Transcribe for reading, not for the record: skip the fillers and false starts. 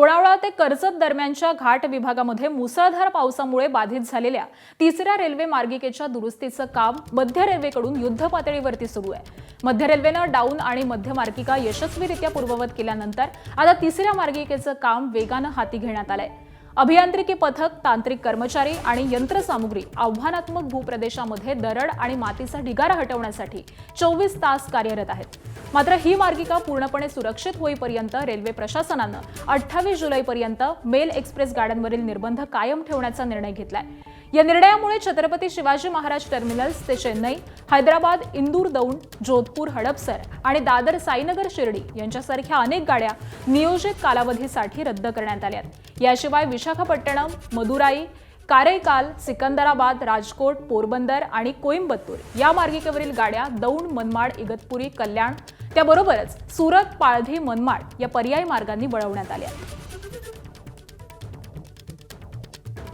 लोणावळा ते कर्जत दरम्यानच्या घाट विभागामध्ये मुसळधार पावसामुळे बाधित झालेल्या तिसऱ्या रेल्वे मार्गिकेच्या दुरुस्तीचं काम मध्य रेल्वेकडून युद्ध पातळीवरती सुरू आहे। मध्य रेल्वेनं डाऊन आणि मध्य मार्गिका यशस्वीरित्या पूर्ववत केल्यानंतर आता तिसऱ्या मार्गिकेचं काम वेगानं हाती घेण्यात आलंय। अभियांत्रिकी पथक, तांत्रिक कर्मचारी आणि यंत्रसामुग्री आव्हानात्मक भूप्रदेशामध्ये दरड आणि मातीचा ढिगारा हटवण्यासाठी 24 तास कार्यरत आहेत। मात्र ही मार्गिका पूर्णपणे सुरक्षित होईपर्यंत रेल्वे प्रशासनानं 28 जुलैपर्यंत मेल एक्सप्रेस गाड्यांवरील निर्बंध कायम ठेवण्याचा निर्णय घेतलाय। या निर्णयामुळे छत्रपती शिवाजी महाराज टर्मिनल्स ते चेन्नई, हैदराबाद, इंदूर दौंड, जोधपूर हडपसर आणि दादर साईनगर शिर्डी यांच्यासारख्या अनेक गाड्या नियोजित कालावधीसाठी रद्द करण्यात आल्या आहेत। याशिवाय विशाखापट्टणम, मदुराई, कारेकाल, सिकंदराबाद, राजकोट, पोरबंदर आणि कोइंबतूर या मार्गिकेवरील गाड्या दौंड, मनमाड, इगतपुरी, कल्याण त्याबरोबरच सुरत, पाळधी, मनमाड या पर्यायी मार्गांनी वळवण्यात आल्या।